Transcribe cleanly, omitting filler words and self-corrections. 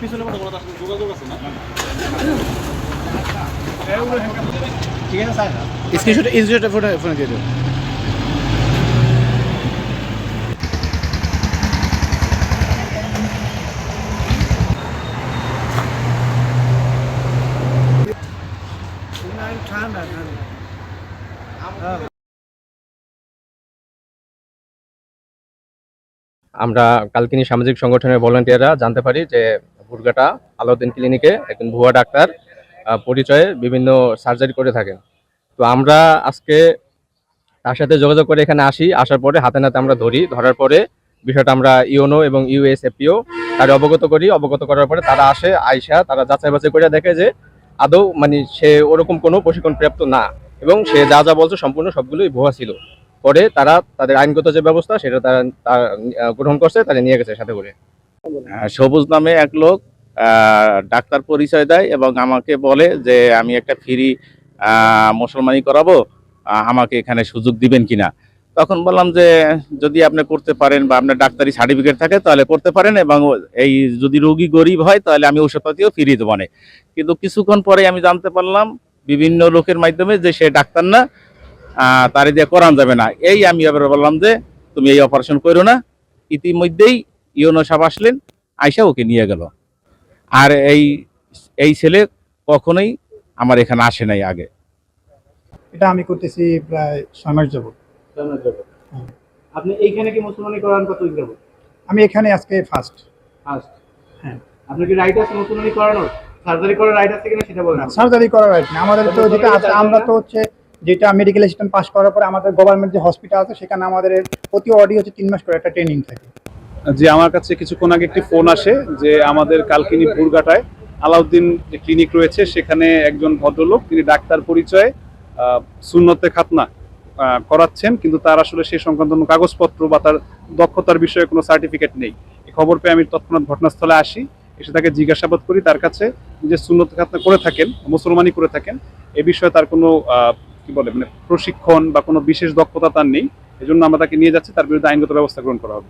পিছনে কথা বলা তার সাথে যোগাযোগ আছে না? ঠিক আছে স্যার, স্ক্রিনশট ফোনে দিয়ে দেবো। আমরা কালকিনি সামাজিক সংগঠনের ভলান্টিয়াররা জানতে পারি যে বুরগাটা আলাউদ্দিন ক্লিনিকে একজন ভুয়া ডাক্তার পরিচয়ে বিভিন্ন সার্জারি করে থাকেন। তো আমরা আজকে তার সাথে যোগাযোগ করে এখানে আসার পরে হাতে নাতে আমরা ধরার পরে বিষয়টা আমরা ইউনো এবং ইউএসএফপিও তার অবগত করার পরে তারা আইসা তারা যাচাই বাছাই করে দেখে যে আদৌ মানে সে ওরকম কোনো প্রশিক্ষণ প্রাপ্ত না এবং সে যা যা বলছে সম্পূর্ণ সবগুলোই ভুয়া ছিল। পরে তারা তাদের আইনগত যে ব্যবস্থা সেটা তারা গ্রহণ করছে, তারা নিয়ে গেছে সাথে করে। সবুজ নামে এক লোক ডাক্তার পরিচয় দেয় এবং আমাকে বলে যে আমি একটা ফ্রি মুসলমানি করাবো, আমাকে এখানে সুযোগ দিবেন কিনা। তখন বললাম যে যদি আপনি করতে পারেন বা আপনার ডাক্তারি সার্টিফিকেট থাকে তাহলে করতে পারেন, এবং এই যদি রোগী গরিব হয় তাহলে আমি ঔষধপাতিও ফ্রি দেবো না। কিন্তু কিছুক্ষণ পরে আমি জানতে পারলাম বিভিন্ন লোকের মাধ্যমে যে সে ডাক্তার না, তার দিয়ে করান যাবে না। এই আমি এবার বললাম যে তুমি এই অপারেশন করো না। ইতিমধ্যেই ইউনো সাহেব আসলেন, আয়সা ওকে নিয়ে গেল। আর এই ছেলে কখনোই আমার এখানে আসে নাই আগে। এটা আমি করতেছি প্রায় 6 মাস যাবত। আপনি এইখানে কি মুসলমানি করান কতদিন যাবত? আমি এখানে আজকে ফার্স্ট। হ্যাঁ, আপনার কি রাইট আছে মুসলমানি করানোর? সার্জারি করার রাইট আছে কিনা সেটা বলেন। সার্জারি করার রাইট না আমাদের, তো যেটা আছে আমরা তো হচ্ছে যেটা মেডিকেল অ্যাসিস্ট্যান্ট পাস করার পরে আমাদের গভর্নমেন্ট যে হসপিটাল আছে সেখানে আমাদের প্রতি অডি হচ্ছে 3 মাস করে একটা ট্রেনিং থাকে। যে আমার কাছে কিছুক্ষণ আগে একটি ফোন আসে যে আমাদের কালকিনি বুরগাটায় আলাউদ্দিন যে ক্লিনিক রয়েছে সেখানে একজন ভদ্রলোক তিনি ডাক্তার পরিচয়ে সুন্নতে খাতনা করাচ্ছেন, কিন্তু তার আসলে সেই সংক্রান্ত কোনো কাগজপত্র বা তার দক্ষতার বিষয়ে কোনো সার্টিফিকেট নেই। এই খবর পেয়ে আমি তৎক্ষণাৎ ঘটনাস্থলে আসি, এসে তাকে জিজ্ঞাসাবাদ করি তার কাছে যে সুন্নতে খাতনা করে থাকেন, মুসলমানি করে থাকেন, এ বিষয়ে তার কোনো কি বলে মানে প্রশিক্ষণ বা কোনো বিশেষ দক্ষতা তার নেই। এজন্য আমরা তাকে নিয়ে যাচ্ছি, তার বিরুদ্ধে আইনগত ব্যবস্থা গ্রহণ করা হবে।